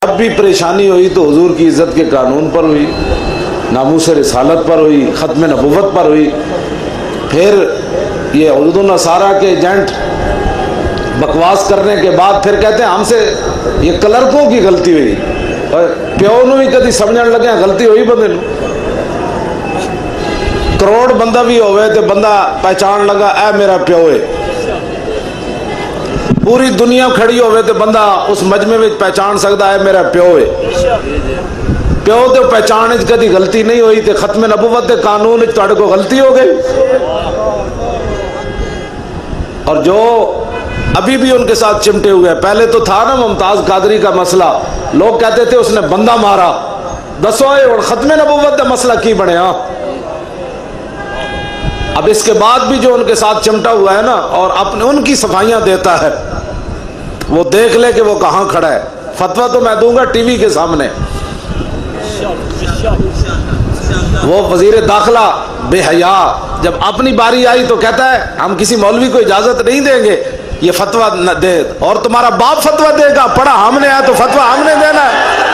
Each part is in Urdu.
اب بھی پریشانی ہوئی تو حضور کی عزت کے قانون پر ہوئی، ناموس رسالت پر ہوئی، ختم نبوت پر ہوئی۔ پھر یہ حدود النصارہ کے ایجنٹ بکواس کرنے کے بعد پھر کہتے ہیں ہم سے یہ کلرکوں کی غلطی ہوئی، اور پیو نو بھی کدی سمجھن لگے غلطی ہوئی بندے نو۔ کروڑ بندہ بھی ہوئے تو بندہ پہچان لگا اے میرا پیو ہے، پوری دنیا کھڑی ہوئے تو بندہ اس مجمع میں پہچان سکتا ہے میرا پیو ہے۔ پیو تو پہچان کدی غلطی نہیں ہوئی تو ختم نبوت کے قانون تہاڈے کو غلطی ہو گئی۔ اور جو ابھی بھی ان کے ساتھ چمٹے ہوئے ہیں، پہلے تو تھا نا ممتاز قادری کا مسئلہ، لوگ کہتے تھے اس نے بندہ مارا، دسو اور ختم نبوت کا مسئلہ کی بنیا؟ اب اس کے بعد بھی جو ان کے ساتھ چمٹا ہوا ہے نا اور اپنے ان کی صفائیاں دیتا ہے، وہ دیکھ لے کہ وہ کہاں کھڑا ہے۔ فتویٰ تو میں دوں گا ٹی وی کے سامنے۔ وہ وزیر داخلہ بے حیا جب اپنی باری آئی تو کہتا ہے ہم کسی مولوی کو اجازت نہیں دیں گے یہ فتویٰ نہ دے، اور تمہارا باپ فتویٰ دے گا، پڑھا ہم نے ہے تو فتویٰ ہم نے دینا ہے۔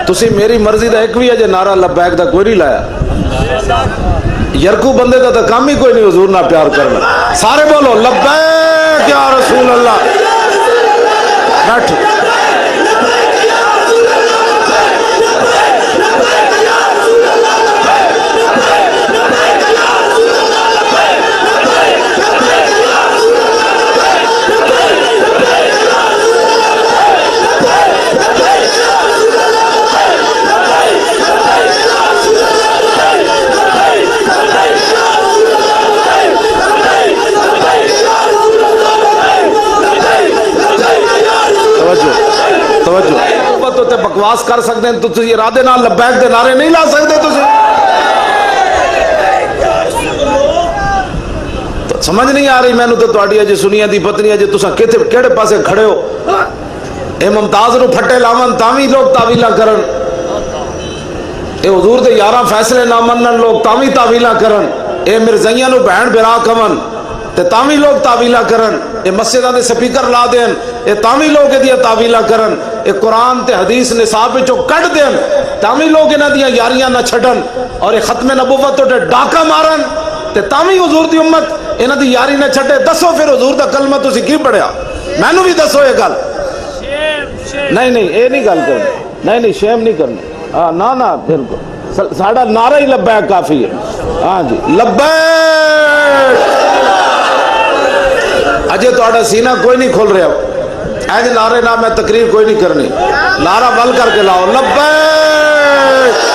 تسی میری مرضی دا ایک بھی ہے جے نعرہ لبیک دا کوئی نہیں لایا۔ یرکو بندے دا تو کام ہی کوئی نہیں حضور نہ پیار کرنا۔ سارے بولو لبیک یا رسول اللہ۔ بیٹھ بکواس کر سکتے ہیں تو تسی ارادے نال لبیک دے نعرے نہیں لا سکتے۔ تسی تو سمجھ نہیں آ رہی مینوں تو تہاڈی اجے سنیاں دی پتنی اجے تساں کہڑے پاسے کھڑے ہو۔ اے ممتاز نو پھٹے لاون تاوی لوگ تعویلاں کرن، اے حضور دے 11 فیصلے نہ منن لوگ تاوی تعویلاں کرن، اے مرزائیاں نو بہن برا کون تے تاوی لوگ تعویلاں کرن، اے مسجداں دے سپیکر لا دین اے تاوی لوگ ادیاں تعویلاں کرن، اے قرآن تے حدیث نصاب وچوں کڈ دین تاوی لوگ انہاں دیاں یاریاں نہ چھڈن، اور اے ختم نبوت تے ڈاکا مارن تے تاوی حضور دی امت انہاں دی یاری نہ چھڈے۔ دسو پھر حضور دا کلمہ تسی کی پڑھیا؟ مینوں بھی دسو یہ گل۔ نہیں اے نہیں گل کرنی، نہیں شیم نہیں کرنی، ہاں نہ پھر ساڈا نعرہ ہی لبیک کافی ہے۔ ہاں جی لبیک۔ اجے تہاڈا سینہ کوئی نہیں کھل رہا، ایج نعرے نہ میں تقریر کوئی نہیں کرنی، نعرہ بل کر کے لاؤ لبیک۔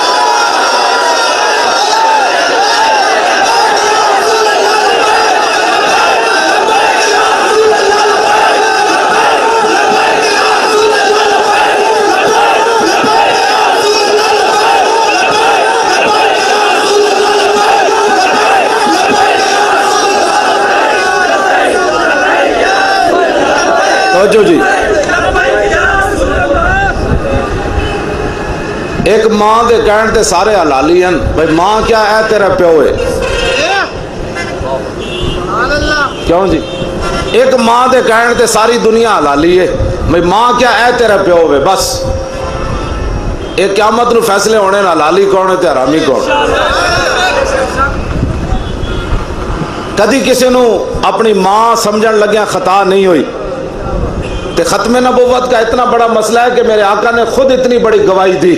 جی ایک ماں دے کہن تے سارے حلالی ہیں، بھائی ماں کیا ہے تیرا پیو ہے، کیوں جی؟ ایک ماں دے کہن تے ساری دنیا حلالی ہے، بھائی ماں کیا ہے تیرا پیو ہے، بس ایک قیامت نو فیصلے ہونے حلالی کون ہے تے حرامی کون۔ کدی کسی نو اپنی ماں سمجھن لگیا خطا نہیں ہوئی۔ تے ختم نبوت کا اتنا بڑا مسئلہ ہے کہ میرے آقا نے خود اتنی بڑی گواہی دی،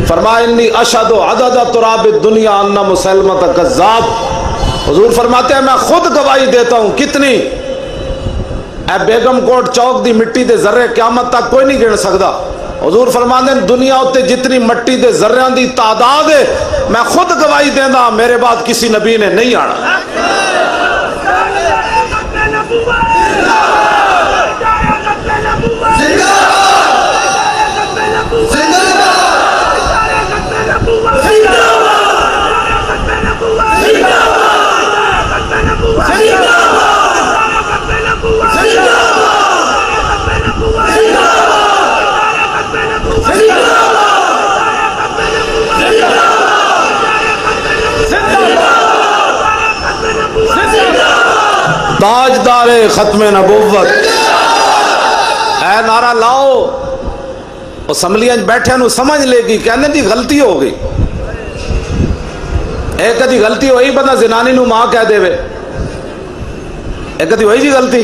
فرمایا انی اشہد عدد تراب الدنیا ان مسلمۃ کذاب۔ حضور فرماتے ہیں میں خود گواہی دیتا ہوں، کتنی؟ اے بیگم کوٹ چوک دی مٹی دے ذرے قیامت تک کوئی نہیں گن سکتا۔ حضور فرماتے ہیں دنیا ہوتے جتنی مٹی دے ذریاں دی تعداد ہے میں خود گواہی دینا میرے بعد کسی نبی نے نہیں آنا۔ تاجدار ختم نبوت. اے نعرہ لاؤ. اسمبلیاں بیٹھے نو سمجھ لے گی کہنے دی غلطی ہو گئی. ایک کدی غلطی ہوئی بندہ زنانی نو ماں کہہ دے وے. ایک کدی ہوئی جی غلطی.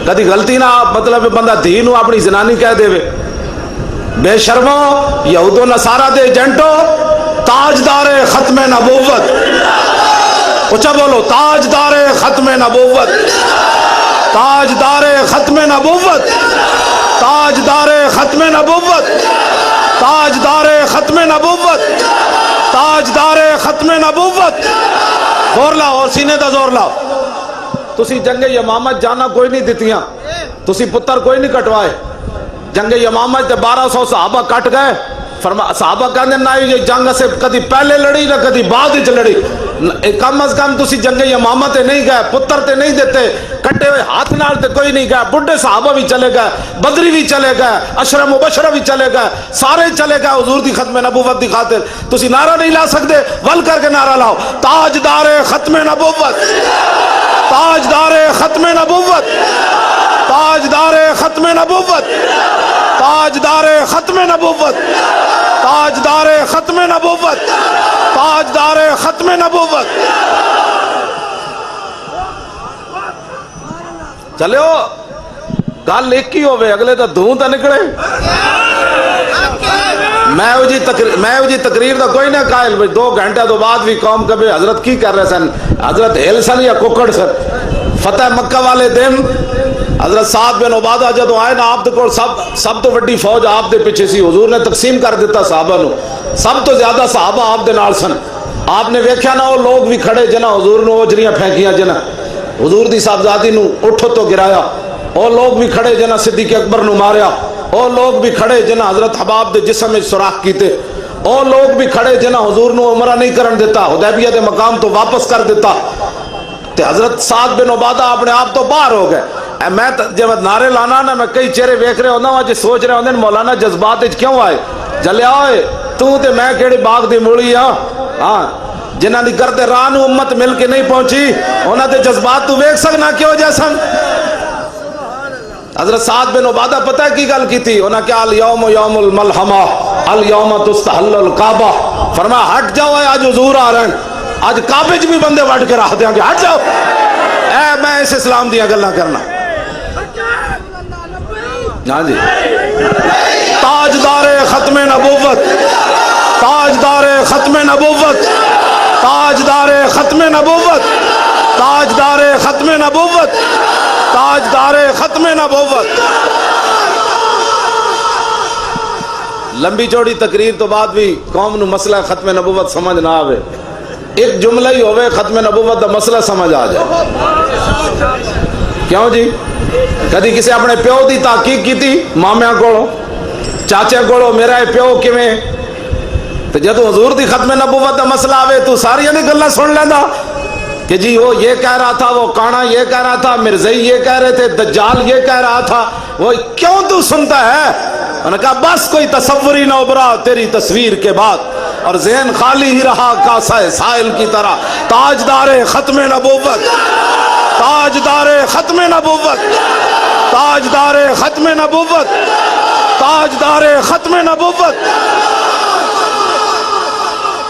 کدی غلطی نہ مطلب بندہ دھی نو اپنی زنانی کہہ دے وے. بے شرمو یہود و نصارہ دے ایجنٹو تاجدار ختم نبوت. اچھا بولو تاجدار ختم نبوت. تاجدار ختم نبوت. تاجدار ختم نبوت. تاجدار ختم نبوت. تاجدار ختم نبوت. زور لاؤ اور سینے دا زور لاؤ. تسی جنگ یمامت جانا کوئی نہیں دتیاں. تسی پتر کوئی نہیں کٹوائے. جنگ یمامت 1200 صحابہ کٹ گئے. صحابہ کہنے نہ یہ جنگ سے کدی پہلے لڑی نہ کدی بعد وچ لڑی. کم از کم تسی جنگ یمامت نہیں گئے. پتر تے نہیں دیتے. کٹے ہوئے ہاتھ نال تے کوئی نہیں گئے. بڈھے صحابہ بھی چلے گئے. بدری بھی چلے گئے. عشرہ مبشرہ بھی چلے گئے. سارے چلے گئے حضور دی ختم نبوت دی خاطر. تسی نعرہ نہیں لا سکتے ول کر کے نعرہ لاؤ تاجدار ختم نبوت. تاجدار ختم نبوت. تاجدار ختم نبوت. تاجدار ختم نبوت. تاجدار ختم نبوت. تاجدار ختم نبوت. چلو گل ایک ہی ہوئے اگلے تو دھوں تو نکلے. میں جی تقریر دا کوئی نہ قائل. 2 گھنٹے تو بعد بھی قوم کبھی حضرت کی کر رہے سن. حضرت ہل سن یا ککڑ سن. فتح مکہ والے دن حضرت سعد بن عبادہ جدو آئے نا آپ کو سب تو وڈی فوج آپ دے پیچھے سی. حضور نے تقسیم کر دیتا صحابہ نو. سب تو زیادہ صحابہ آپ دے نال سن. آپ نے ویکھیا نا وہ لوگ بھی کھڑے جنا حضور نو اجریاں پھینکیاں جنا حضور دی صاحبزادی نو اٹھو تو گرایا. وہ لوگ بھی کھڑے جنا صدیق اکبر نو ماریا. وہ لوگ بھی کھڑے جنا حضرت حباب دے جسم میں سوراخ کیتے. وہ لوگ بھی کھڑے جنا حضور نو عمرہ نہیں کرن دیتا. حدیبیہ دے مقام تو واپس کر دیتا. تے حضرت سعد بن عبادہ اپنے آپ تو باہر ہو گئے. میں جب نعرے لانا نا میں کئی چہرے ویکھ رہے ہونا وہاں سوچ رہے ہوندے مولانا جذبات وچ کیوں آئے. جلیا ہوئے تو تے میں کیڑے باغ دی مولی ہاں. ہاں جنہاں دی کرتے راہ نو امت مل کے نہیں پہنچی انہاں دے جذبات تو ویکھ سکنا کیوں جیسن. حضرت سعد بن عبادہ پتہ کی گل کی تھی. انہاں کیا الیوم یوم الملحمہ الیوم تستحل الکعبہ. فرمایا ہٹ جاؤ آج حضور آ رہے ہیں. آج کعبے چ بھی بندے وٹ کے رکھ دیاں گے. ہٹ جاؤ. اے میں اس اسلام دیاں گلاں کرنا. ہاں جی تاجدار ختم نبوت. تاجدار ختم نبوت. تاجدار ختم نبوت. تاجدار ختم نبوت. تاجدار ختم نبوت. لمبی چوڑی تقریر تو بعد بھی قوم نو مسئلہ ختم نبوت سمجھ نہ آوے. ایک جملہ ہی ہوئے ختم نبوت دا مسئلہ سمجھ آ جائے. کیوں جی کدی کسی اپنے پیو دی تحقیق کی تھی مامیاں کو چاچے کو میرا پیو کیویں. تو جدو حضور دی ختم نبوت دا مسئلہ آوے تو ساری دی گلاں سن لینا کہ جی وہ یہ کہہ رہا تھا, وہ کانا یہ کہہ رہا تھا, مرزائی یہ کہہ رہے تھے, دجال یہ کہہ رہا تھا. وہ کیوں تو سنتا ہے. انہوں نے کہا بس کوئی تصور ہی نہ ابھرا تیری تصویر کے بعد اور ذہن خالی ہی رہا کاسہ سائل کی طرح. تاجدار ختم نبوت. تاجدار ختم نبوت. تاجدار ختم نبوت. تاجدار ختم نبوت.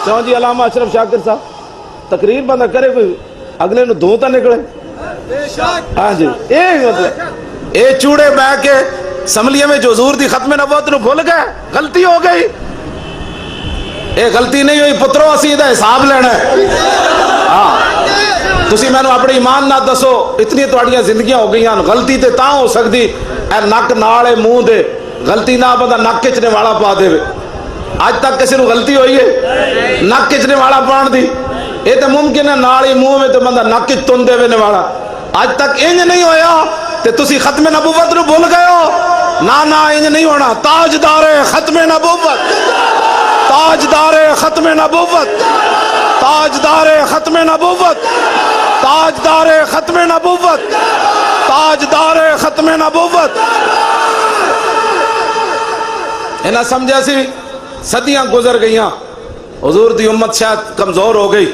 کیوں جی علامہ اشرف شاکر صاحب تقریر بندہ کرے کوئی اگلے نو دھوں تا نکلے. ہاں جی اے چوڑے بہ کے اسمبلی میں جو حضور دی ختم نبوت نو بھول گئے. غلطی ہو گئی. اے غلطی نہیں ہوئی پترو اسی دا حساب لینا ہے. ہاں تسی میں نو اپنی ایمان نہ دسو اتنی تواڈیاں زندگیاں ہو گئی. غلطی تے تاں ہو سکتی اے نک نال منہ دے. غلطی نہ بندہ نک کچنے والا پا دے. اج تک کسی نو غلطی ہوئی ہے نک کچنے والا پان دی. یہ تو ممکن ہے نال ہی منہ میں تو بندہ نک تن دے وینے والا. اج تک انج نہیں ہویا تے تسی ختم نبوت نو بھول گئے ہو. نہ انج نہیں ہونا. تاجدار ختم نبوت. تاجدار ختم نبوت. تاجدار ختم نبوت. تاجدار ختم نبوت. تاجدار ختم نبوت. انہاں سمجھا سی صدیاں گزر گئیاں حضور دی امت شاید کمزور ہو گئی.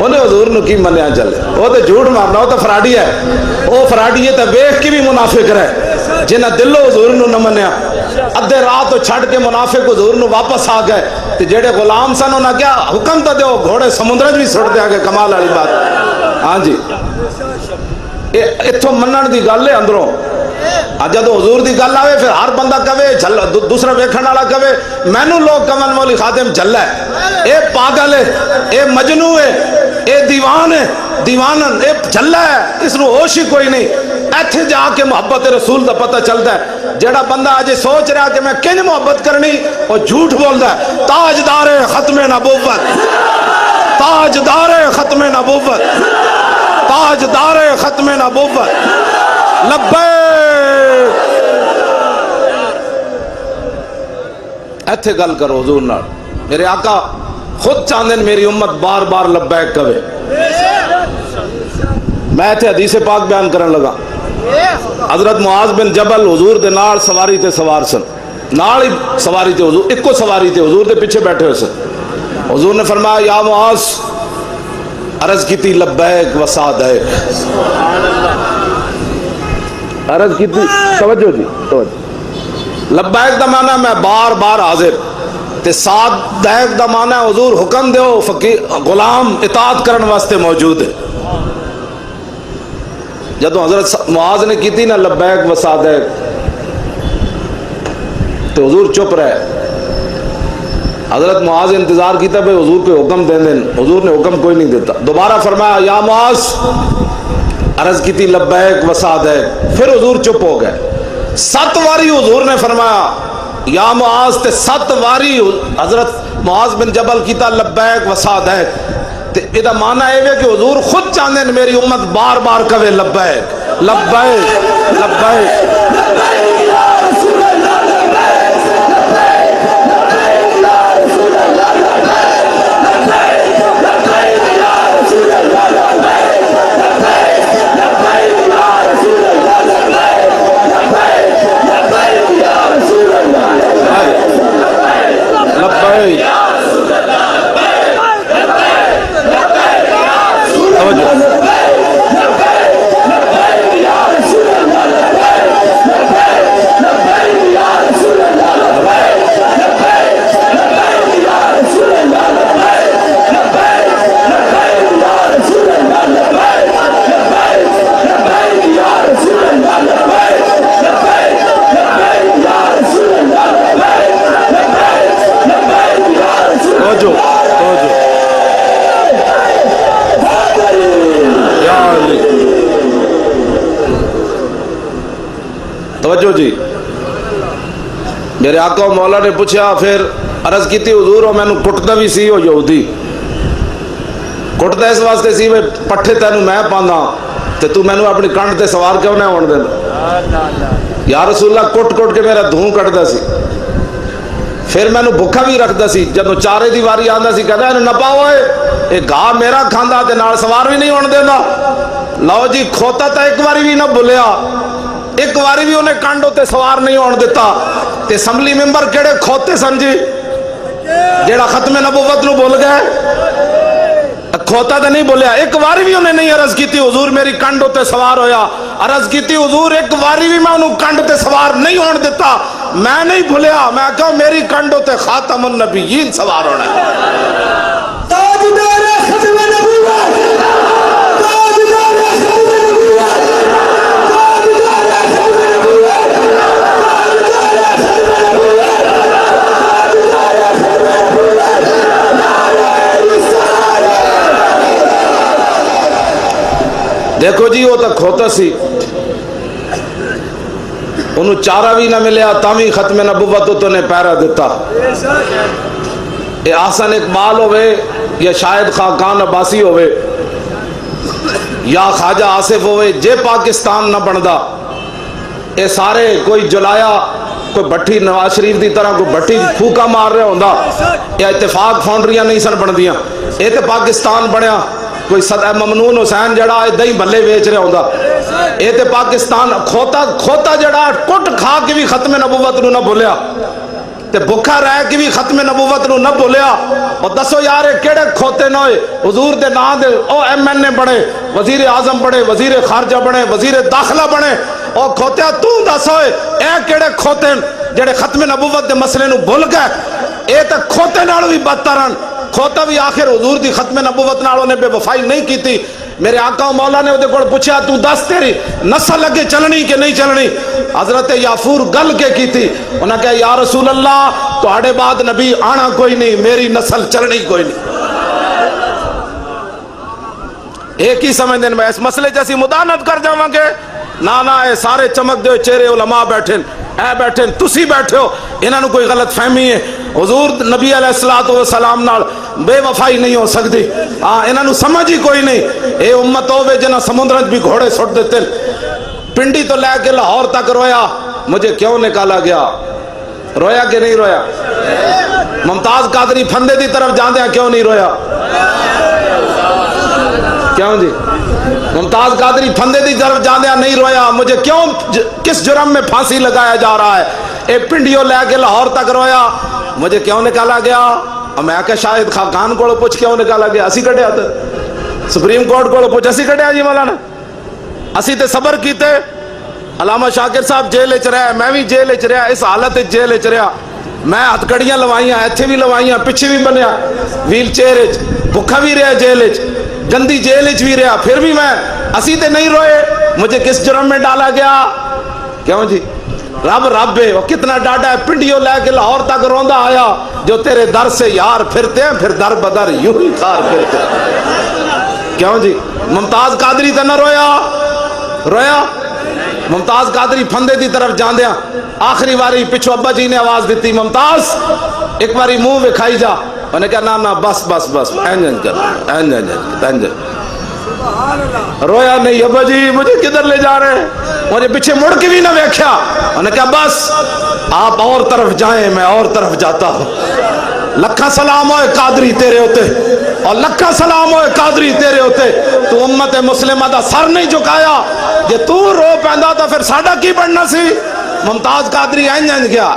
انہیں حضور نو کی منیا چلے. وہ تو جھوٹ مارنا, وہ تو فراڈی ہے. وہ فراڈی ہے تو ویخ کی بھی منافق رہے جنہ دلو حضور نو نہ منیا. ادھے رات تو چھڑ کے منافق حضور نو واپس آ گئے. تو جڑے غلام سن انہاں کیا حکم تو دیو گھوڑے سمندر بھی سٹ دیا گے. کمال والی بات. ہاں جی, اتھوں منن دی گل ہے اندروں. جدو حضور دی گل آوے پھر ہر بندہ کہے, دوسرا ویکھن والا کہے مینوں لوگ کمن مولی خادم جھلا ہے, اے پاگل ہے, اے مجنو ہے, اے دیوان ہے, دیوانن, اے جھلا ہے, اس نو ہوش ہی کوئی نہیں. ایتھے جا کے محبت رسول دا پتہ چلتا ہے. جڑا بندہ اج سوچ رہا کہ میں کنج محبت کرنی, وہ جھوٹ بولدا ہے. تاجدار ختم نبوت, تاجدار ختم نبوت, تاجدار ختم نبوت. لبیک. ایتھے گل کرو حضور نال. میرے آقا خود چاہندے میری امت بار بار لبیک کہے. میں ایتھے حدیث پاک بیان کرن لگا. حضرت معاذ بن جبل حضور دے نال سواری تے سوار سن, نال ہی سواری تے حضور, ایکو سواری تے حضور دے پیچھے بیٹھے ہوئے سن. حضور نے فرمایا یا معاذ, عرض کی تھی لبیک و سعدیک. عرض کی تھی, توجہ جی توجہ. لبیک دا معنی میں بار بار حاضر, تے سعدیک دا معنی حضور حکم دیو فقیر غلام اطاعت کرن واسطے موجود ہے. جدو حضرت معاذ نے کی تھی نا لبیک و سعدیک, تو حضور چپ رہے. حضرت معاذ انتظار کیتا بھئی حضور کو حکم دیں دیں. حضور نے حکم کوئی نہیں دیتا. دوبارہ فرمایا یا معاذ, عرض کی تھی لبیک و سعدیک. پھر حضور چپ ہو گئے. 7 واری حضور نے فرمایا یا معاذ, تے 7 واری حضرت معاذ بن جبل کیتا لبیک و سعدیک. تے یہ معنی ہے کہ حضور خود چاہتے ہیں میری امت بار بار کہے لبیک لبیک لبیک. توجہ جی. میرے آقا و مولا نے پوچھا, پھر عرض کی تھی حضور وہ میں کٹتا بھی سی, وہ یہودی کٹتا اس واسطے سی میں پٹھے تینوں میں پانا تے تو میں اپنی کنڈ تے سوار کیوں نہ ہونے دینا. یا رسول اللہ کٹ کٹ کے میرا دھوں کٹتا سی. پھر میں بھکھا بھی رکھتا سی. جب چارے دی واری آندا سی کہتا ہے نہ پاؤ, یہ گاہ میرا کھاندا تے نال سوار بھی نہیں ہونے دینا. لو جی, کھوتا تا ایک واری بھی نہ بھولیا, ایک واری بھی انہیں کانڈ ہوتے سوار نہیں ہونے دیتا. تے اسمبلی ممبر کیڑے کھوتے سن جی, جیڑا ختم نبوت نو بول گئے, کھوتا تو نہیں بولیا. ایک واری بھی انہیں نہیں عرض کی تھی حضور میری کانڈ ہوتے سوار ہویا. عرض کی تھی حضور ایک واری بھی میں انہوں کانڈ ہوتے سوار نہیں ہونے دیتا. میں نہیں بھولیا, میں کہا میری کانڈ ہوتے خاتم النبیین سوار ہونا ہے. تاجدار ختم نبوت, تاجدار ختم نبوت, دیکھو جی وہ تو کھوتا سی, انہوں چارہ بھی نہ ملیا تامی ختم نبوت تو نے پیرا دیتا. یہ آسن اقبال ہوئے یا شاید خاقان عباسی ہوئے یا خواجہ آصف ہوئے, جے پاکستان نہ بندا. یہ سارے کوئی جلایا, کوئی بٹھی نواز شریف دی طرح کوئی بٹھی پھوکا مار رہا ہوندا, یا اتفاق فاؤنڈریاں نہیں سن بن دیاں. یہ تو پاکستان بنیا. کوئی ممنون حسین جڑا دہی بھلے ویچ رہا ہوندا, یہ تو پاکستان. کھوتا جڑا کٹ کھا کے بھی ختم نبوت نو نہ بھولیا. تے بھکھا رہ کے بھی ختم نبوت نو نہ بھولیا. اور دسو یار کیڑے کھوتے نہ ہوئے حضور دے نام دے او ایم این اے بنے, وزیر اعظم بنے, وزیر خارجہ بنے, وزیر داخلہ بنے. او کھوتیا تو دس ہوئے اے کیڑے کھوتے جڑے ختم نبوت دے مسئلے نو بھول گئے. اے تے کھوتے نالوں بھی بدتر ہیں. کھوتا بھی آخر حضور دی ختم نبوت نالوں نے بے وفائی نہیں کی تھی. میرے آقا و مولا نے وہ پوچھا تو دس تیری نسل اگے چلنی کہ نہیں چلنی. حضرت یافور گل کے تھی, انہوں نے کہا یا رسول اللہ تہاڈے بعد نبی آنا کوئی نہیں, میری نسل چلنی کوئی نہیں. ایک ہی سمجھ دین میں اس مسئلے جیسی مدانت کر جاواں گے. نا اے سارے چمک دے چہرے علماء بیٹھے اے بیٹھے تسی بیٹھے ہو, انہاں نو کوئی غلط فہمی ہے. حضور نبی علیہ الصلوۃ والسلام نال بے وفائی نہیں ہو سکتی. انہاں نو سمجھ ہی کوئی نہیں. اے امت ہوے جنہاں سمندر بھی گھوڑے سٹ دیتے. پنڈی تو لے کے لاہور تک رویا, مجھے کیوں نکالا گیا. رویا کہ نہیں رویا؟ ممتاز قادری پھندے دی طرف جاندے کیوں نہیں رویا؟ کیوں جی ممتاز قادری پھندے دی طرف جاندے نہیں رویا؟ مجھے کیوں کس جرم میں پھانسی لگایا جا رہا ہے؟ اے پنڈیوں لے کے لاہور تک رویا, مجھے کیوں نکالا گیا؟ میں کہ شاہد خاقان کو پوچھ کیوں نکالا گیا, اسی کٹیا تھا سپریم کورٹ کو پوچھ اسی کٹیا جی مولانا, اسی تے صبر کیتے. علامہ شاکر صاحب جیل وچ رہے, میں بھی جیل وچ رہا, اس حالت وچ جیل وچ رہا. میں ہتھکڑیاں لوائیاں, ایتھے بھی لوائیاں, پیچھے بھی بنیا ویل چیئر وچ, بھکھا بھی رہا جیل وچ, گندی جیل وچ بھی رہا, پھر بھی میں اسی تے نہیں روئے. مجھے کس جرم میں ڈالا گیا؟ کیوں جی رب رب ہے, وہ کتنا ڈاڈا ہے. پنڈیوں لے کے لاہور تک روندا آیا, جو تیرے در سے یار پھرتے ہیں پھر در بدر یوں ہی خار پھرتے ہیں. کیوں جی ممتاز قادری تے نہ رویا؟ رویا؟ ممتاز قادری پھندے دی طرف جاندیاں آخری واری پچھو ابا جی نے آواز دیتی, ممتاز ایک باری منہ وکھائی جا. انہوں نے کہا نا بس بس بس اینجن کر اینجن. رویا نہیں ابا جی, مجھے کدھر لے جا رہے ہیں؟ مجھے پیچھے مڑ کے بھی نہ دیکھا. انہوں نے کہا بس آپ اور طرف جائیں, میں اور طرف جاتا ہوں. لکھا سلام ہوئے قادری تیرے ہوتے, اور لکھا سلام ہوئے قادری تیرے ہوتے. تو امت مسلمہ دا سر نہیں جھکایا. جے تو رو پیندا تو پھر ساڈا کی بننا سی؟ ممتاز قادری اینجن گیا.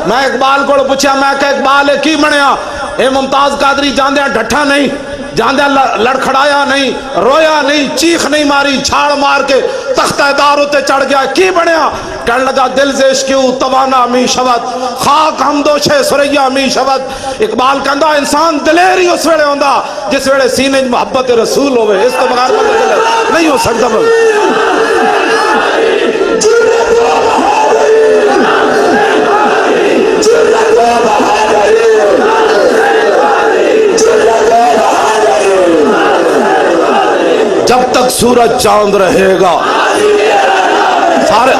میں اقبال کو پوچھا, میں کہ اقبال کی بنیا؟ اے ممتاز قادری جاندیاں ڈٹھا نہیں, جاندیاں لڑکھڑایا نہیں, رویا نہیں, چیخ نہیں ماری, چھاڑ مار کے تختہ دار ہوتے چڑھ گیا. کی بنیا؟ کہنے لگا دل زیش کیوں توانا می شود, خاک ہم دوشے سریا می شود. اقبال کہندا انسان دلیر ہی اس ویلے ہوندا جس ویلے سینے محبت رسول ہوئے, اس تو بغیر نہیں ہو سکتا. جب تک سورج چاند رہے گا سارے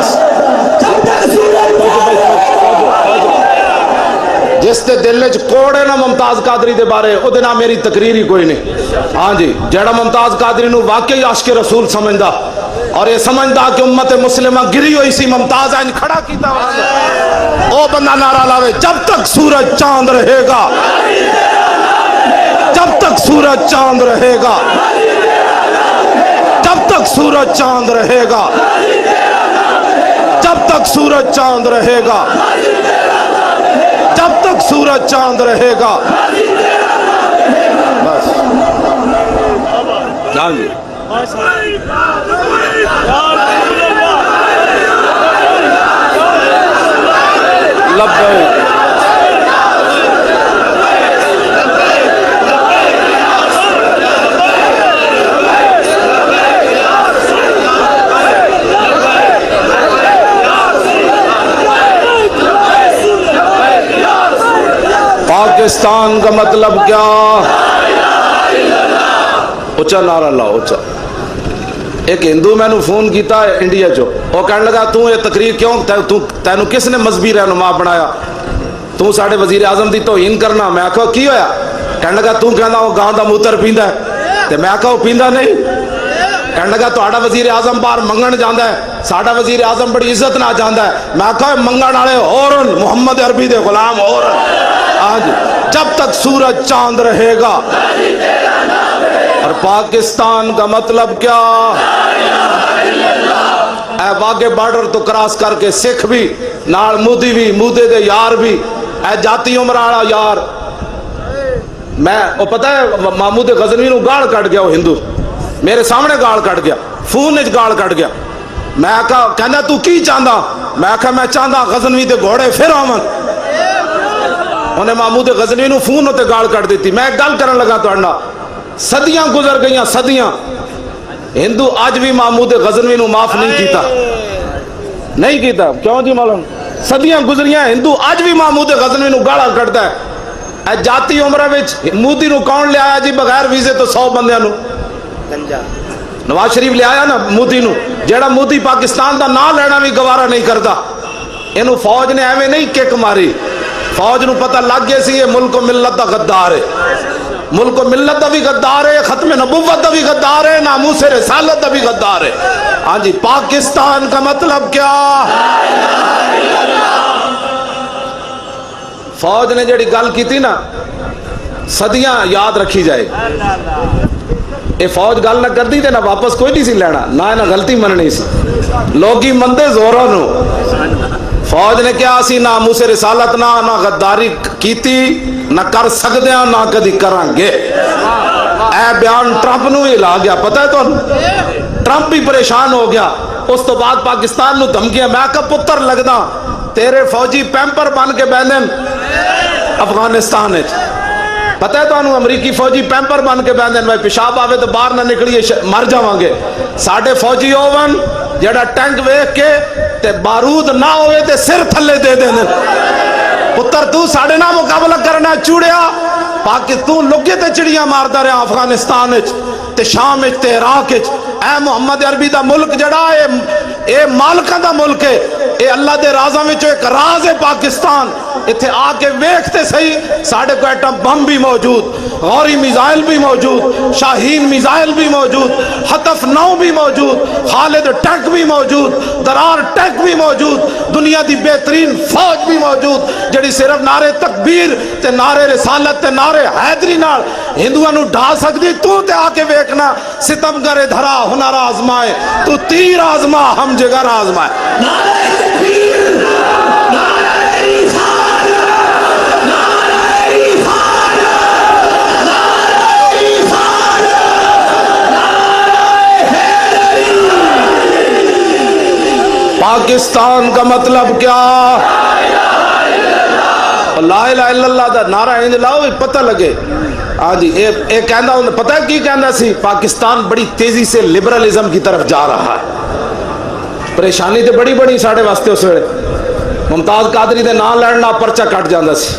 جس تے دل وچ کوڑے نہ ممتاز قادری دے بارے او دے نام میری تقریر ہی کوئی نہیں. ہاں جی جڑا ممتاز قادری نو واقعی عاشق رسول سمجھدا اور یہ سمجھدا کہ امت مسلمہ گری ہوئی سی, ممتاز ان کھڑا کیتا او بندہ نعرہ لاوے جب تک سورج چاند رہے گا, جب تک سورج چاند رہے گا, جب تک سورج چاند رہے گا, جب تک سورج چاند رہے گا, جب تک سورج چاند رہے گا. بس جان جی لبیک. پاکستان کا مطلب کیا؟ اچھا نعرہ لاؤ اچھا. ایک ہندو میں نے فون کیتا ہے انڈیا چو, وہ کہنے لگا تو یہ تقریر کیوں, تینو کس نے مذہبی رہنما بنایا, تو ساڑھے وزیر اعظم دی توہین کرنا. میں آکھا کی ہویا؟ کہنے لگا تو کہنا وہ گاں دا موتر پیندا ہے, تے میں آکھا وہ پیندا نہیں. کہنے لگا تہاڈا وزیر اعظم باہر منگن جاندا ہے, ساڈا وزیر اعظم بڑی عزت نہ جاندا ہے. میں آکھا منگن والے ہورن, محمد عربی دے غلام ہورن. آج جب تک سورج چاند رہے گا. اور پاکستان کا مطلب کیا؟ اے واگے بارڈر تو کراس کر کے سکھ بھی نال مودی بھی مودے دے یار بھی اے جاتی عمر والا یار میں وہ پتہ ہے محمود غزنوی نو گال کٹ گیا وہ ہندو میرے سامنے گال کٹ گیا فون وچ گال کٹ گیا میں کہندا تو کی چاہندا میں کہا میں چاہندا غزنوی دے گھوڑے پھر آون انہیں محمود غزنوی نو فون ہوتے گال کٹ دیتی میں گل کرن لگا تہاڈا صدیاں گزر گئیاں صدیاں ہندو آج بھی محمود غزنوی نو معاف نہیں کیتا نہیں کیتا کیوں جی معلوم صدیاں گزریاں ہندو آج بھی محمود غزنوی نو گالا کٹدا ہے اے جاتی عمرہ وچ مودی نو کون لے آیا جی بغیر ویزے تو 100 بندیاں نو نواز شریف لے آیا نا مودی نو جیڑا مودی پاکستان دا نام لینا بھی گوارا نہیں کرتا اینو فوج نے ایویں نہیں کک ماری فوج نو پتہ لگ گیا سی یہ ملک و ملت دا غدار ہے ملک و ملت دا بھی غدار ہے ختم نبوت دا بھی غدار ہے ناموس رسالت دا بھی غدار ہے ہاں جی پاکستان کا مطلب کیا فوج نے جڑی گل کی تھی نا صدیاں یاد رکھی جائے اے فوج گل نہ کرتی تے نہ واپس کوئی نہیں سی لینا نہ غلطی مننی سی لوگی مندے زوراں نو فوج نے کیا اسی ناموس رسالت نہ غداری کیتی نہ کر سکتے ہیں نہ کدی کریں گے اے بیان ٹرمپ نو ہی لا گیا پتہ ہے تو ٹرمپ بھی پریشان ہو گیا اس تو بعد پاکستان نو دھمکیاں میں کہ پتر لگدا تیرے فوجی پیمپر بن کے بیندن افغانستان وچ پتہ ہے تو امریکی فوجی پیمپر بن کے بیندن میں پیشاب آوے تو باہر نہ نکلیے مر جاواں گے ساڈے فوجی ہوون جڑا ٹینک ویکھ کے تے بارود نہ ہوئے تے سر تھلے دے دین پتر تو ساڈے نہ مقابلہ کرنا چوڑیا پاکستان لوگے تے چڑیاں ماردا رہا افغانستان وچ تے شام وچ تے عراق وچ اے محمد عربی دا ملک جڑا اے مالکاں دا ملک ہے اے اللہ دے رازاں وچوں ایک راز ہے پاکستان اتھے آ کے ویکھتے صحیح ساڑھے کو ایٹم بم بھی موجود غوری میزائل بھی موجود شاہین میزائل بھی موجود حطف 9 بھی موجود خالد ٹینک بھی موجود درار ٹینک بھی موجود دنیا دی بہترین فوج بھی موجود جڑی صرف نعرے تکبیر تے نعرے رسالت تے نعرے حیدری نال ہندوؤں نو ڈھا سکدی تو تے آ کے ویکھنا ستم کرے دھرا ہنر آزمائے تو تیر آزما ہم جگر آزمائے نعرے تکبیر پاکستان کا مطلب کیا لا الہ الا اللہ دا نعرہ انج لاؤ پتہ لگے جی اے کہندا پتہ ہے کی کہندا سی پاکستان بڑی تیزی سے لبرلزم کی طرف جا رہا ہے پریشانی تے بڑی بڑی ساڑے واسطے اس ویلے ممتاز قادری دے نام لڑنا پرچہ کٹ جاندا سی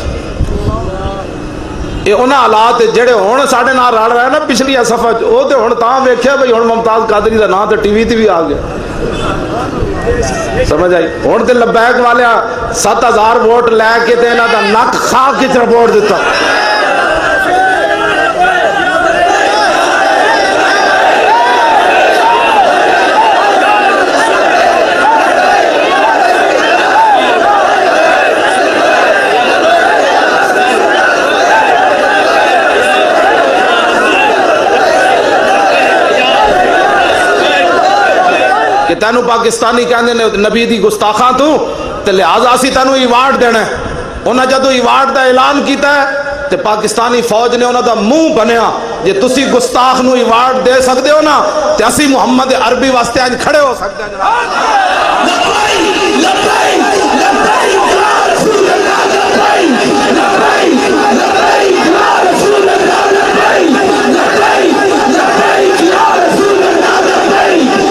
اے انہاں حالات جڑے ہن ساڈے نال رل رہے نا پچھلی صفحہ او تے ہن تاں ویکھیا بھئی ہن ممتاز قادری دا نام تے ٹی وی تے بھی آ گیا سمجھ آئی ہن تے لبیک والے 7000 ووٹ لے کے تے انہاں دا نک کھا کے ووٹ دتا کہ تینوں پاکستانی کہندے نے نبی دی گستاخاں تو تے لہذا اسی تینوں ایوارڈ دینا ہے انہاں جدو ایوارڈ دا اعلان کیتا ہے تے پاکستانی فوج نے انہاں دا منہ بنیا جے تسی گستاخ نو ایوارڈ دے سکدے ہو نا تے اسی محمد عربی واسطے اج کھڑے ہو سکدے ہیں جناب لبیک لبیک لبیک یا رسول اللہ لبیک لبیک لبیک یا رسول اللہ لبیک لبیک لبیک یا رسول اللہ لبیک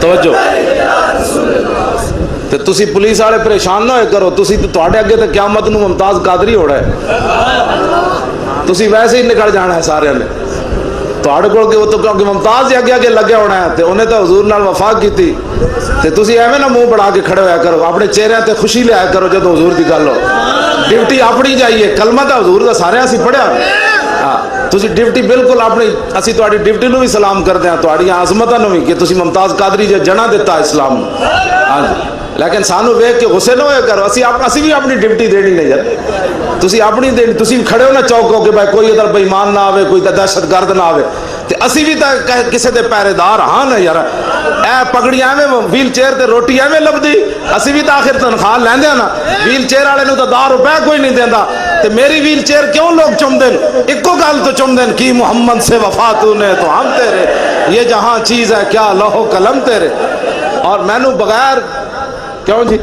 توجہ تے تسی پولیس والے پریشان نہ ہوئے کرو تسی تو تواڈے اگے تے قیامت نو ممتاز قادری ہوڑا ہے تسی ویسے ہی نکل جانا ہے سارے نے تواڈے کول کہ وہ تو کیونکہ ممتاز دے اگے اگے لگے ہونا ہے تے انہیں تو حضور نال وفا کیتی تے تسی ایویں نہ منہ بڑھا کے کھڑے ہویا کرو اپنے چہرے تے خوشی لے آیا کرو جدوں حضور دی گل ہو ڈیوٹی اپنی جائیے کلمہ تا حضور دا سارے اسی پڑھیا ہاں ਤੁਸੀਂ ਡਿਊਟੀ ਬਿਲਕੁਲ ਆਪਣੀ, ਅਸੀਂ ਤੁਹਾਡੀ ਡਿਊਟੀ ਨੂੰ ਵੀ ਸਲਾਮ ਕਰਦੇ ਹਾਂ, ਤੁਹਾਡੀਆਂ ਅਜ਼ਮਤਾਂ ਨੂੰ ਵੀ, ਕਿ ਤੁਸੀਂ ਮੁਮਤਾਜ਼ ਕਾਦਰੀ ਜੇ ਜਣਾ ਦਿੱਤਾ ਇਸਲਾਮ ਨੂੰ। ਹਾਂਜੀ, لیکن سانو ویکھ کے غصے نہ ہوئے کرو، اسی بھی اپنی ڈیوٹی دینی نہیں یار، تسی اپنی دینی، تسی کھڑے ہو نا چوک ہو کہ بھائی کوئی ادھر بے ایمان نہ آوے، کوئی دہشت گرد نہ آوے، تے اسی بھی کسے دے پہرے دار ہاں نا یار، اے پگڑی ایویں ویل چیئر تے روٹی ایویں لبدی، اسی بھی تے آخر تنخواہ لیندے نا، ویل چیئر والے نوں تے 10 روپے کوئی نہیں دیندا، تے میری ویل چیئر کیوں لوگ چم دین؟ اکو گل تو چم دین کی محمد سے وفا تو نے تو ہم تیرے، یہ جہاں چیز ہے کیا لوح قلم تیرے۔ اور مینوں بغیر کیوں جی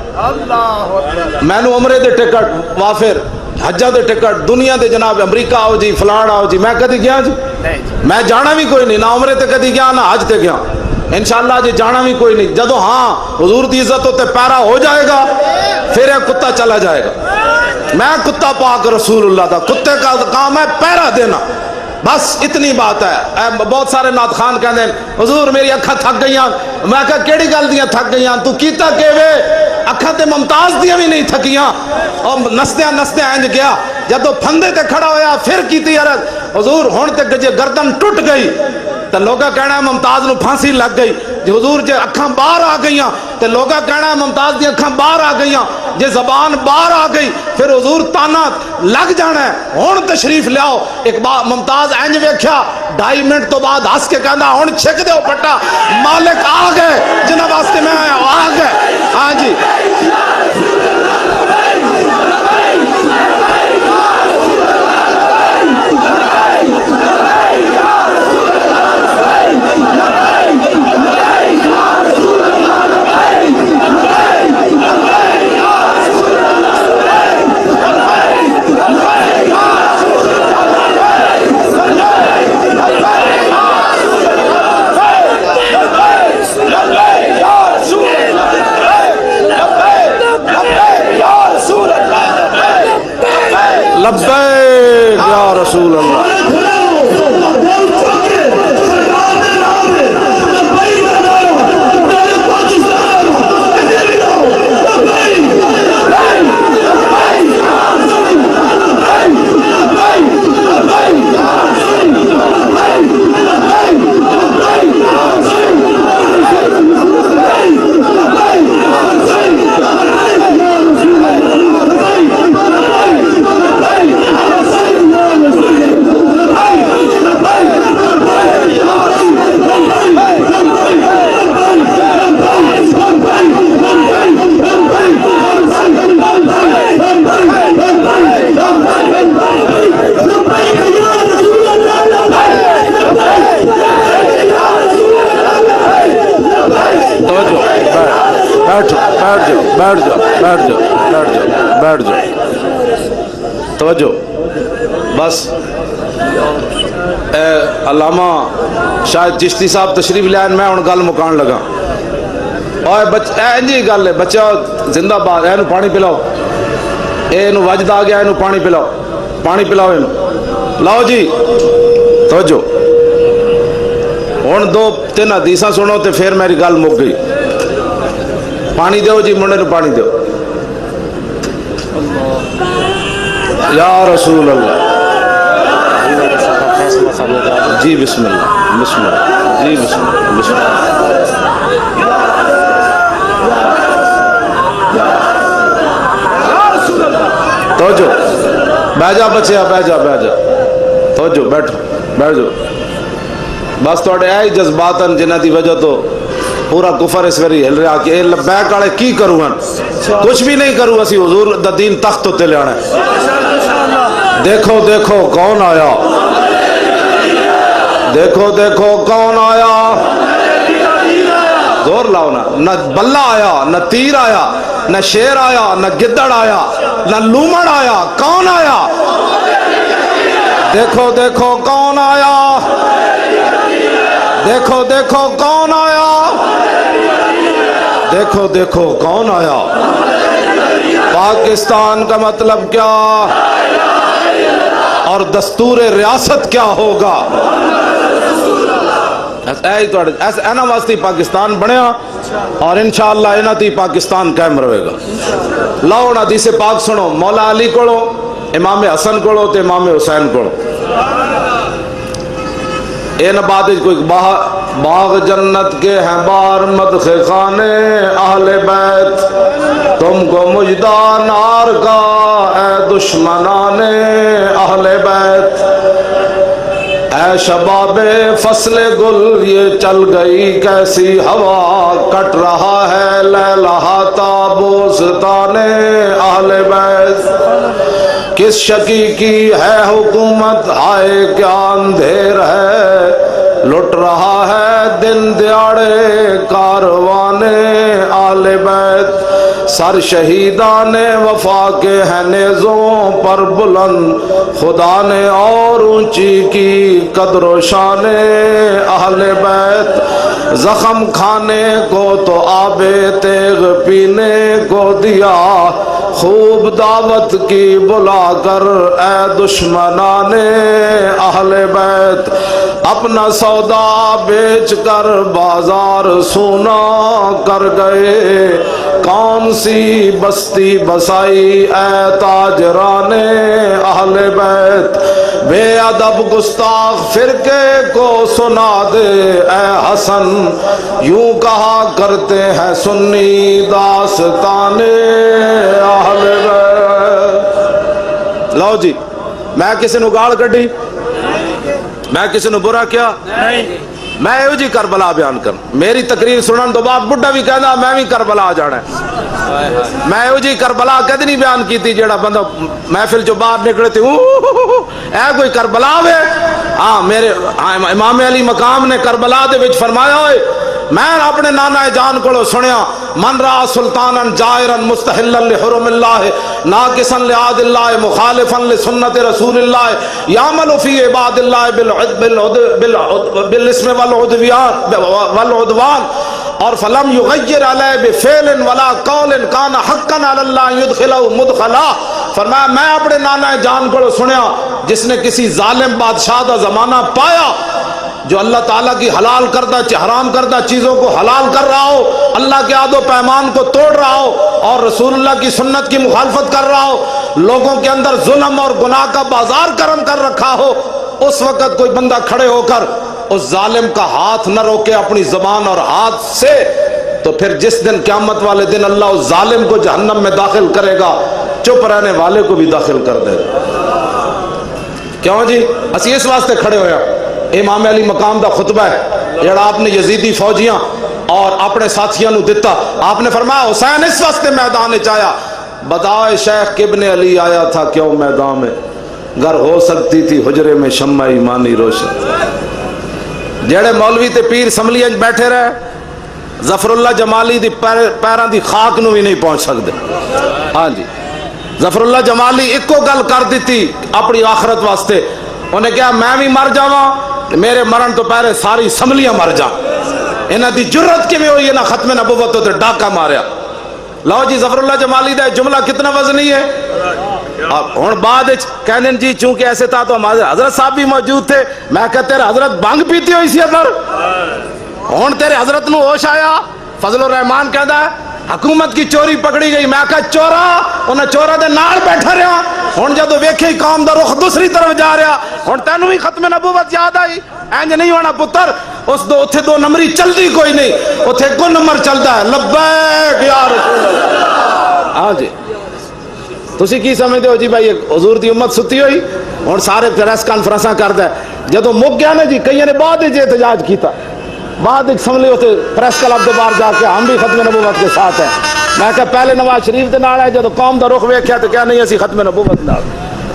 مینو عمرے دے ٹکٹ وافر، حجہ دے ٹکٹ دنیا دے جناب امریکہ آؤ جی فلان آؤ جی، میں کدی گیا جی؟ میں جانا بھی کوئی نہیں، نہ عمرے تے کدی گیا نہ حج تے گیا، انشاءاللہ جی جانا بھی کوئی نہیں۔ جدو ہاں حضور دی عزت ہوتے پیرا ہو جائے گا پھر ایک کتا چلا جائے گا، میں کتا پاک رسول اللہ دا، کتے کا کام ہے پیرا دینا، بس اتنی بات ہے۔ بہت سارے نعت خان کہندے ہیں حضور میری اکھاں تھک گئیاں، میں کہا کیڑی گل دیاں تھک گئیاں، تو کیتا کیوے؟ اکھاں تے ممتاز دیاں بھی نہیں تھکیاں، اور نسدیاں نسدیاں انج گیا، جدو پھندے تے کھڑا ہویا پھر کیتی عرض حضور ہن تے جے گردن ٹوٹ گئی تے لوگا کہنا ہے ممتاز نو پھانسی لگ گئی، جے حضور جے اکھاں باہر آ گئیاں تے لوگا کہنا ہے ممتاز دی اکھاں باہر آ گئیاں، جے زبان باہر آ گئی پھر حضور تانا لگ جانا ہے، ہن تشریف لیاؤ۔ ایک بار ممتاز انج ویکھیا 2.5 منٹ تو بعد ہس کے کہندا ہن چھک دیو پٹا، مالک آ گئے جنہاں واسطے میں آ گئے۔ ہاں جی لبیک یا رسول اللہ۔ بیٹھ جاؤ بیٹھ جاؤ بیٹھ جاؤ بیٹھ جاؤ، توجہ بس۔ علامہ شاید چشتی صاحب تشریف لے آئے، میں ہن گل مکان لگا۔ جی گل ہے بچہ زندہ باد، اینو پانی پلاؤ، اینو وجد آ گیا، اینو پانی پلاؤ، پانی پلاؤ اینو، لاؤ جی توجہ۔ ہن 2-3 حدیثاں سنو تے پھر میری گل مک گئی۔ پانی دیو جی منڈے نو پانی دیو، یا رسول اللہ جی بسم اللہ بسم اللہ جی بسم اللہ بسم اللہ۔ توجہ بیٹھ جا بچے، بیٹھ جا بیٹھ جا، توجہ بیٹھو بیٹھ جاؤ۔ بس تھوڑے اے جذباتن جنہ دی وجہ تو پورا کفر اس وری ہل رہا کہ اے لبیک والے کی کروں گا، کچھ بھی نہیں کروں، اسی حضور دا دین تخت تے لے آنا ہے۔ دیکھو دیکھو کون آیا، دیکھو دیکھو کون آیا، زور لاؤ نا، نہ بلہ آیا نہ تیر آیا نہ شیر آیا نہ گدڑ آیا نہ لومڑ آیا، کون آیا؟ دیکھو دیکھو کون آیا، دیکھو دیکھو کون آیا، دیکھو دیکھو کون آیا۔ پاکستان کا مطلب کیا اور دستور ریاست کیا ہوگا؟ اینا واسطے پاکستان بنیا اور انشاءاللہ اینا تی پاکستان قائم رہے گا۔ لاؤ حدیث پاک سنو، مولا علی کولو، امام حسن کولو تے امام حسین کولو۔ اے نبات کوئی باغ جنت کے ہیں بار مدخ خانے اہل بیت، تم کو مجدہ نار کا اے دشمنان اہل بیت، اے شباب فصل گل یہ چل گئی کیسی ہوا، کٹ رہا ہے لیلہ تابوستان اہل بیت، کس شکی کی ہے حکومت ہائے کیا اندھیر ہے، لٹ رہا ہے دن دیاڑے کاروان اہل بیت، سر شہیدان وفا کے ہیں نیزوں پر بلند، خدا نے اور اونچی کی قدر و شان اہل بیت، زخم کھانے کو تو آب تیغ پینے کو دیا، خوب دعوت کی بلا کر اے دشمنان اہل بیت، اپنا سودا بیچ کر بازار سونا کر گئے، کون سی بستی بسائی اے تاجران اہل بیت، بے ادب گستاخ فرقے کو سنا دے اے حسن، یوں کہا کرتے ہیں سنی داستان اہل بیت۔ لو جی، میں کسی نو گال کڈی، میں کسی نو برا کیا نہیں، میں ایو جی کربلا بیان کر، میری تقریر سنن تو بعد بڑھا بھی کہنا میں بھی کربلا جانا ہے، میں ایو جی کربلا کدی نہیں بیان کیتی جیڑا بندہ محفل جو باہر نکلے تھے اے کوئی کربلا وے، ہاں میرے امام علی مقام نے کربلا دے وچ فرمایا ہوئے، میں اپنے نانا جان کو سنیا، من را سلطانا جائرا مستحلا لحرم اللہ ناقصا لعاد اللہ مخالفا لسنت رسول اللہ یعمل فی عباد اللہ بالاسم والعدوان اور فلم یغیر علیہ بفعل ولا قول کان حقا علی اللہ یدخلہ مدخلا، فرمایا میں اپنے نانا جان کو سنیا جس نے کسی ظالم بادشاہ دا زمانہ پایا جو اللہ تعالیٰ کی حلال کردہ حرام کردہ چیزوں کو حلال کر رہا ہو، اللہ کے عہد و پیمان کو توڑ رہا ہو اور رسول اللہ کی سنت کی مخالفت کر رہا ہو، لوگوں کے اندر ظلم اور گناہ کا بازار کرم کر رکھا ہو، اس وقت کوئی بندہ کھڑے ہو کر اس ظالم کا ہاتھ نہ روکے اپنی زبان اور ہاتھ سے، تو پھر جس دن قیامت والے دن اللہ اس ظالم کو جہنم میں داخل کرے گا، چپ رہنے والے کو بھی داخل کر دے گا۔ کیوں جی؟ اسی اس واسطے کھڑے ہویا، امام علی مقام دا خطبہ ہے جڑا آپ نے یزیدی فوجیاں اور اپنے ساتھیاں نو دیتا، آپ نے فرمایا حسین اس واسطے میدان چایا، بدائے شیخ ابن علی آیا تھا کیوں میدان میں، گر ہو سکتی تھی حجرے میں شمع ایمانی روشن، جڑے مولوی تے پیر اسمبلیاں بیٹھے رہے ظفر اللہ جمالی دی پیران دی خاک نو بھی نہیں پہنچ سکتے، ہاں جی ظفر اللہ جمالی ایک کو گل کر دیتی اپنی آخرت واسطے، انہیں کہا میں بھی مر جاواں میرے مرن تو پہلے ساری اسمبلیاں مر جا، انہاں دی جرت کیویں ہوئی نہ ختم نبوت تے ڈاکہ ماریا۔ لو جی ظفر اللہ جمالی دا جملہ کتنا وزنی ہے، ہن بعد کہنے جی چونکہ ایسے تھا تو ہمارے حضرت صاحب بھی موجود تھے، میں کہتے تیرے حضرت بانگ پیتی ہوئی سی ادھر، ہن تیرے حضرت نو ہوش آیا، فضل الرحمان کہتا ہے حکومت کی چوری پکڑی گئی، میں کہا چورا، انہیں چورا دے نال بیٹھا رہا، ہن جدو ویکھے قوم دا رخ دوسری طرف جا رہا، ہن تینوں بھی ختم نبوت یاد آئی، اینج نہیں ہونا پتر، اس دو اتھے 2 نمبری چلدی کوئی نہیں، اتھے 1 نمبر چلتا ہے، لبیک یا رسول اللہ۔ ہاں جی تسی کی سمجھتے ہو جی بھائی حضور دی امت ستی ہوئی، ہن سارے پریس کانفرنساں کردا ہے، جدو مک گیا نا جی کئیاں نے بعد وچ احتجاج کیتا، بعد ایک سمجھ ہوتے پریس کلب کے باہر جا کے ہم بھی ختم نبوت کے ساتھ ہیں، میں کہا پہلے نواز شریف دے نال ہے جب قوم دا رخ ویکھیا تو کیا نہیں اسی ختم نبوت نال،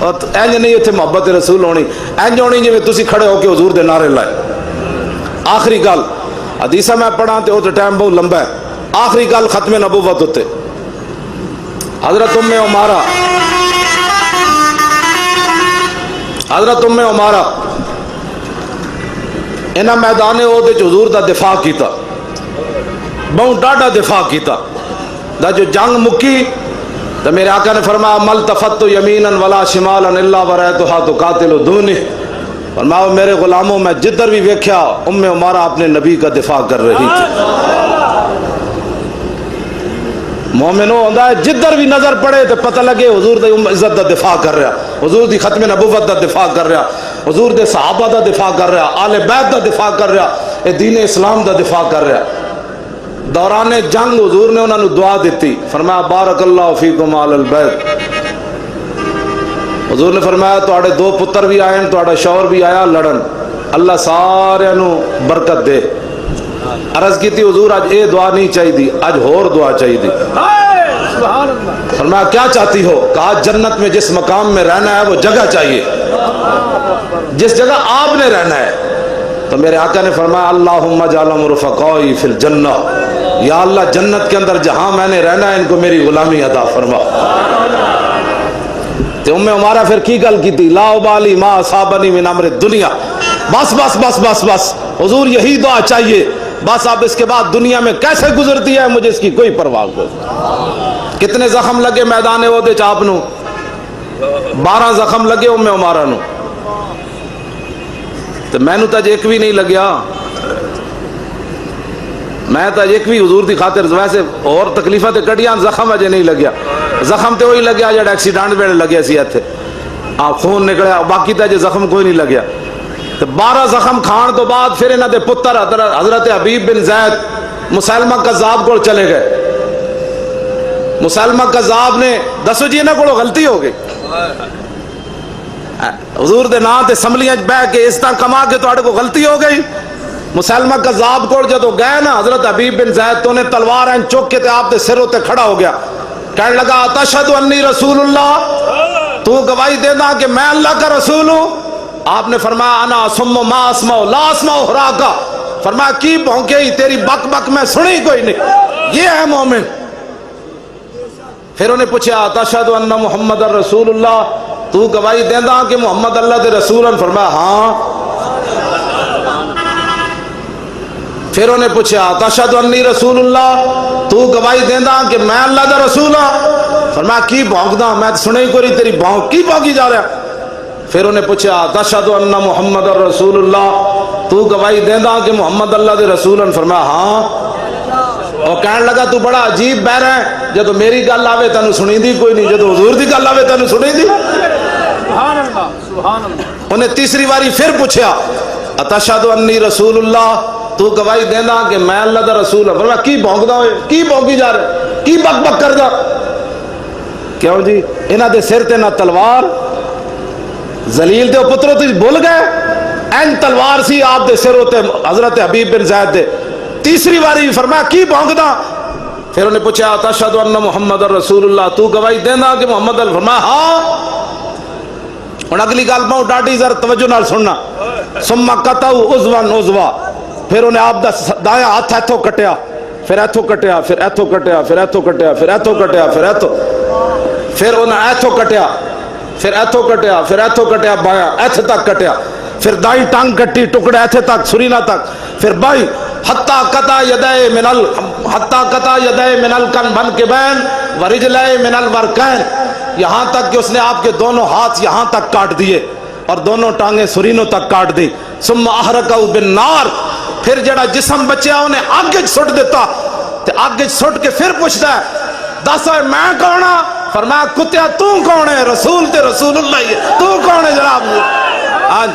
اور اینج نہیں اتنے محبت رسول ہونی، اینج ہونی جی تسی کھڑے ہو کے حضور دے نعرے لائے۔ آخری گل حدیثہ میں پڑھا تے وہ ٹائم بہت لمبا ہے، آخری گل ختم نبوت ہوتے حضرت ام عمارہ انہاں میدانے ہو دے حضور دا دفاع کیتا، بہت ڈاڈا دفاع کیتا، دا جو جنگ مکی تو میرے آقا نے فرمایا مل تفت یمینا ولا شمالا الا ورأیتها تقاتل دونی، فرمایا میرے غلاموں میں جدھر بھی ویکھیا ام عمارہ اپنے نبی کا دفاع کر رہی تھی، مومنوں ہوندہ ہے جدھر بھی نظر پڑے تو پتہ لگے حضور دی عزت دا دفاع کر رہا، حضور دی ختم نبوت دا دفاع کر رہا۔ حضور دے صحابہ دا دفاع کر رہا، آل بیت دا دفاع کر رہا، اے دین اسلام دا دفاع کر رہا۔ دوران جنگ حضور نے انہوں نے دعا دیتی، فرمایا بارک اللہ فیکم آل البیت۔ حضور نے فرمایا تواڈے دو پتر بھی آئے، تواڈا شوہر بھی آیا لڑن، اللہ سارے نو برکت دے۔ عرض کی تھی حضور آج اے دعا نہیں چاہیے دی، آج اور دعا چاہیے دی۔ فرمایا کیا چاہتی ہو؟ کہا جنت میں جس مقام میں رہنا ہے وہ جگہ چاہیے، جس جگہ آپ نے رہنا ہے۔ تو میرے آقا نے فرمایا اللہم اجعلہم رفقائی فی الجنہ، یا اللہ جنت کے اندر جہاں میں نے رہنا ہے ان کو میری غلامی عطا فرما۔ تو ام عمارہ پھر کی گل کی تھی، لا ابالی ما اصابنی من امر الدنیا، بس بس بس بس بس حضور یہی دعا چاہیے، بس اب اس کے بعد دنیا میں کیسے گزرتی ہے مجھے اس کی کوئی پرواہ نہیں۔ کتنے زخم لگے میدان احد آپ نو؟ 12 زخم لگے ام عمارہ نو، تو میں نو تج ایک بھی نہیں لگیا، میں تج ایک بھی حضور دی خاطر ویسے اور تکلیفاں تے کٹیاں، زخم اجے نہیں لگیا۔ زخم تے وہی لگیا جڑا ایکسیڈنٹ ویلے لگیا سی اتھے، خون نکلیا، باقی تے زخم کوئی نہیں لگیا۔ 12 زخم کھان تو بعد پھر انہاں دے پتر حضرت حبیب بن زید مسلمہ کذاب کو چلے گئے۔ مسلمہ کذاب نے دسو جی انہاں کو غلطی ہو گئی، حضور دے نام تے اسمبلیاں بہ کے اس طرح کما کے تواڈے کو غلطی ہو گئی۔ مسلمہ کذاب کو جدو گئے نا حضرت حبیب بن زید تو نے تلوار این چوک کے تے آپ دے سروں تے کھڑا ہو گیا، کہنے لگا تشہد انی رسول اللہ، تو گواہی دینا کہ میں اللہ کا رسول ہوں؟ آپ نے فرمایا انا ثم ما اسمع لا اسمع حراکا، فرمایا کی بھونکے ہی تیری بک بک میں سنی کوئی نہیں، یہ ہے مومن۔ پھر انہیں پوچھا تشہد ان محمد رسول اللہ، تو گواہی دینا کہ محمد اللہ دے رسول ہیں؟ فرمایا ہاں۔ پھر انہیں پوچھا تشہد انی رسول اللہ، تو گواہی دینا کہ میں اللہ دا رسول ہوں؟ فرمایا کی بھونکدا، میں سنے کوئی نہیں تیری بھونک، کی بھونکی جا رہا؟ پھر انہیں پوچھا تشہد ان محمد رسول اللہ، تو گواہی دینا کہ محمد اللہ دے رسول ہیں؟ فرمایا ہاں۔ اور کہنے لگا تو بڑا عجیب بہر ہے، جدو میری گل آوے تینوں سنی دی کوئی نہیں، جدو حضور دی گل آوے تینوں سنی دی۔ انہیں تیسری باری پھر پوچھا اتشہد انی رسول اللہ، تو گواہی دینا کہ میں اللہ دا رسول ہوں؟ فرمایا کی بھونکدا ہوئے، کی بھونکی جا رہے، کی بک بک کردا؟ کیوں جی انہاں دے سر تے نہ تلوار، ذلیل تے پتروں تے بھول گئے، این تلوار سی آپ دے سر تے حضرت حبیب بن زید دے۔ تیسری باری فرمایا کی بھونکدا؟ پھر انہیں پوچھا تشہد ان محمد رسول اللہ، تو گواہی دینا کہ محمد اللہ؟ فرمایا ہاں۔ اور اگلی گل پاؤں ڈاڈی ذرا توجہ نال سننا، ثم قطعوا عضوا عضوا، پھر انہیں آپ دا دایاں ہاتھ ایتھوں کٹیا، پھر ایتھوں کٹیا، پھر ایتھوں کٹیا، پھر ایتھوں کٹیا، پھر ایتھوں کٹیا، پھر ایتھوں، پھر انہیں ایتھوں کٹیا، پھر ایتھوں کٹیا، پھر ایتھوں کٹیا، بایاں ایتھے تک کٹیا، پھر دائیں ٹانگ کٹی ٹکڑے ایتھے تک سرینا تک، پھر بائیں حتی قطع یدائے من الکن کے بین ورجلائے من الورکین، یہاں تک کہ اس نے آپ کے دونوں ہاتھ یہاں تک کاٹ دیے اور دونوں ٹانگیں سرینوں تک کاٹ دی۔ ثم احرقہ بالنار، پھر جڑا جسم بچیا انہیں آگے سٹ دیتا، تے آگے سٹ کے پھر پوچھتا ہے دس ہوئے میں کون ہاں؟ فرمایا کتیا تو کون ہے؟ رسول تے رسول اللہ ہی ہے، تو کون ہے جناب؟ آج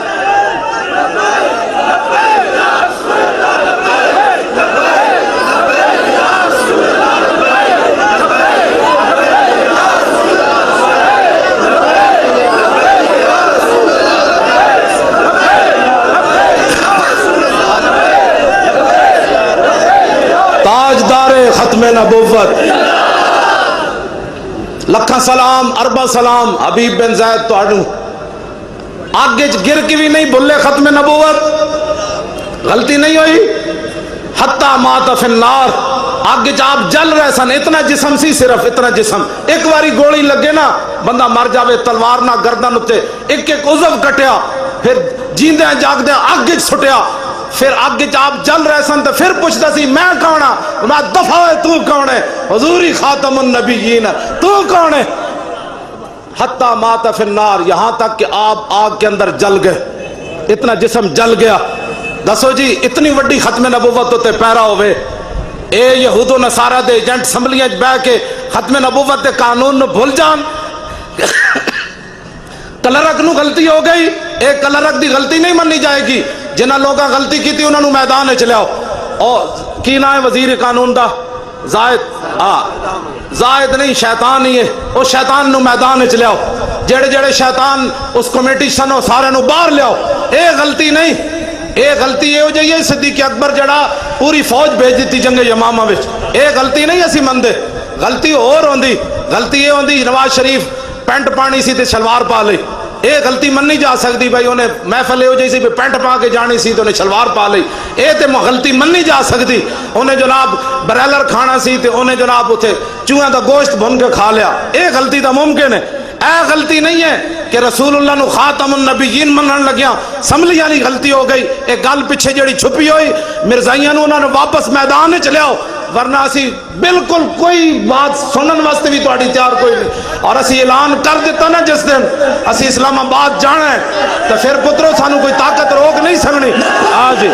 تاجدار ختم نبوت، لکھا سلام اربا سلام حبیب بن زید تو آڈو آگے گر کی بھی نہیں بھلے ختم نبوت، غلطی نہیں ہوئی، حتی مات فی النار، آگے آپ جل رہے سن، اتنا جسم سی، صرف اتنا جسم، ایک باری گولی لگے نا بندہ مر جاوے، تلوار نہ گردن اتے ایک ایک عضو کٹیا، پھر جیندے جاگ دے آگے سٹیا، پھر آگے آپ جل رہے سن تو پھر پوچھتا سی میں کون ہاں؟ میں دفع ہے تو کون ہے؟ حضوری خاتم النبیین تو کون ہے؟ حتی مات فی النار، یہاں تک کہ آپ آگ کے اندر جل گئے، اتنا جسم جل گیا۔ دسو جی اتنی وڈی ختم نبوت ہوتے پیرا ہوئے، اے یہود و نصارہ دے ایجنٹ اسمبلیاں بہ کے ختم نبوت دے قانون نو بھول جان، کلرک نو غلطی ہو گئی، ایک کلرک دی غلطی نہیں منی جائے گی. جنہاں لوگاں غلطی کی تھی انہوں نے میدان وچ لیاؤ. اور کی نام ہے وزیر قانون دا؟ زائد. زائد نہیں، شیطان ہی ہے. اس شیطان نو میدان وچ لیاؤ. جڑے جڑے شیطان اس کمیٹی سن او سارے نو باہر لیاؤ. اے غلطی نہیں، اے غلطی یہ ہو جائیے صدیق اکبر جڑا پوری فوج بھیج دیتی جنگ یمامہ وچ. اے غلطی نہیں اسی مندے. غلطی اور ہوندی، غلطی یہ ہوندی نواز شریف پینٹ پانی سی تے شلوار پا لئی. اے غلطی مننی جا سکتی بھائی انہیں محفل ہو جائی سی پینٹ پا کے جانی سی تو انہیں شلوار پا لئی. اے تے غلطی مننی جا سکتی. انہیں جناب بریلر کھانا سی تے انہیں جناب اتھے چوہے دا گوشت بھن کے کھا لیا. اے غلطی دا ممکن ہے. اے غلطی نہیں ہے کہ رسول اللہ نو خاتم النبیین منن لگیا سمبلی والی غلطی ہو گئی. ایک گل پیچھے جڑی چھپی ہوئی مرزائیاں نو انہوں نے واپس میدان وچ لیاؤ، ورنہ اسی بالکل کوئی بات سنن واسطے بھی تہاڈی تیار کوئی نہیں. اور اسی اعلان کر دیتا نا جس دن اسی اسلام آباد جانا ہے تو پھر پترو سانو کوئی طاقت روک نہیں سکنی. ہاں جی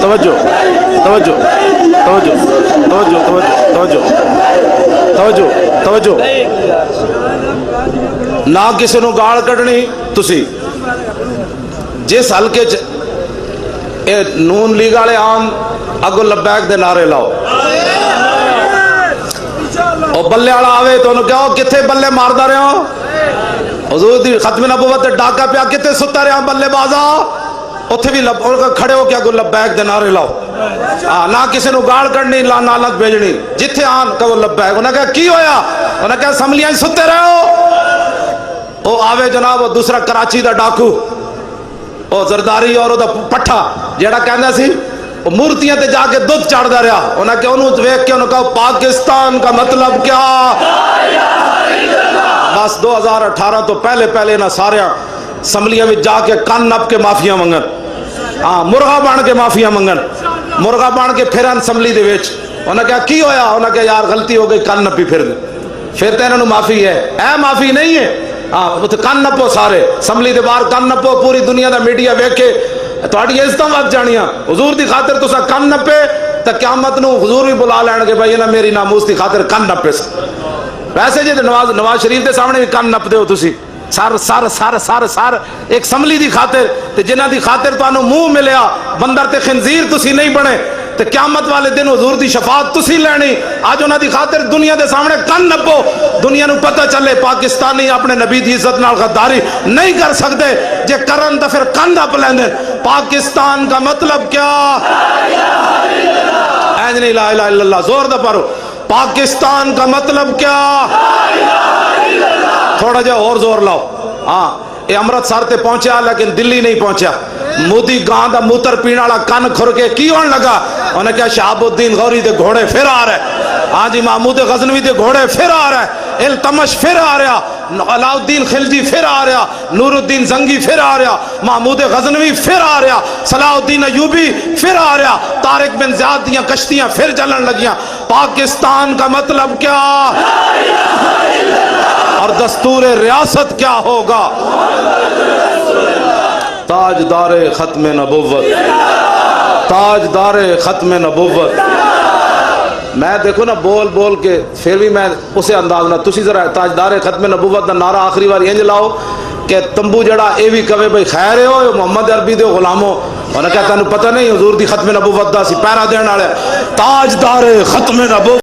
توجہ توجہ توجہ توجہ توجہ توجہ توجہ نہ کسی نو گال کڈنی. تسی جس حلقے اے نون لیگ والے عام اگو لبیک دے نعرے لاؤ. او بلے والا آوے تو انہوں کہو کتھے بلے ماردا رہے ہو؟ حضور دی ختم نبوت تے ڈاکا پیا کتھے ستا رہے ہو بلے بازا؟ اتھے بھی کھڑے ہو کے اگو لبیک دے نعرے لاؤ. نہ کسی نو گال کڈنی لا نالت بھیجنی. جتھے آن کہو لبیک. انہوں نے کہا کی ہویا؟ انہوں نے کہا اسمبلیاں ستے رہے ہو. او آوے جناب دوسرا کراچی دا ڈاکو او زرداری اور دا پٹھا جیڑا کہندا سی مورتیاں تے جا کے دودھ چڑھدا رہا. انہوں نے کہا انہوں ویکھ کے انہوں نے کہا پاکستان کا مطلب کیا؟ بس 2018 تو پہلے پہلے نہ سارے اسمبلیاں میں جا کے کن نپ کے معافیاں منگن. مرغا بن کے معافیاں منگن. مرغا بن کے پھرن اسمبلی دے وچ. انہوں نے کہا کی ہویا؟ انہوں نے کہا یار غلطی ہو گئی کن نپی پھر دے. پھر تے انہوں نے معافی ہے. اے معافی نہیں ہے. کن نپو سارے اسمبلی دے باہر کن نپو. پوری دنیا دا میڈیا ویکھے تہاڈی عزتاں ود جانیاں. حضور دی خاطر تساں کن نپے تے قیامت نو حضور بھی بلا لین گے بھائی انہاں میری ناموس دی خاطر کن نپے. ویسے جے نواز شریف دے سامنے بھی کن نپ دیو تسی سر سر سر سر سر ایک اسمبلی دی خاطر تے جنہاں دی خاطر تانوں منہ ملیا بندر تے خنزیر تسی نہیں بنے تے قیامت والے دن حضور دی شفاعت تسی لینی. آج انہاں دی خاطر دنیا دے سامنے کن نپو. دنیا نو پتہ چلے پاکستانی اپنے نبی دی عزت نال غداری نہیں کر سکتے. جے کرن تے پھر کن نپ لیندے. پاکستان کا مطلب کیا؟ اینج نہیں لا الہ الا اللہ زور دا پڑھو. پاکستان کا مطلب کیا؟ تھوڑا جا اور زور لاؤ. ہاں یہ امرتسر تے پہنچیا لیکن دلی نہیں پہنچیا. مودی گاں دا موتر پینے والا کن کھر کے کی ہون لگا. انہوں نے کہا شہاب الدین غوری دے گھوڑے پھر آ رہے. ہاں جی محمود غزنوی دے گھوڑے پھر آ رہے. التمش پھر آ رہا. علاء الدین خلجی پھر آ رہا. نور الدین زنگی پھر آ رہا. محمود غزنوی پھر آ رہا. صلاح الدین ایوبی پھر آ رہا. طارق بن زیاد دیاں کشتیاں پھر چلن لگیاں. پاکستان کا مطلب کیا؟ اور دستور ریاست کیا ہوگا؟ تاجدار ختم نبوت. تاجدار ختم نبوت. میں دیکھو نا بول بول کے پھر بھی میں اسے انداز نہ تسی ذرا تاجدار ختم نبوت دا نعرہ آخری بار انج لاؤ کہ تمبو جڑا اے بھی کہے بھائی خیر ہو محمد عربی دے غلاموں. انہوں نے کہا تینوں پتہ نہیں حضور دی ختم نبوت دا سی پیرا دین والے تاجدار ختم نبوت.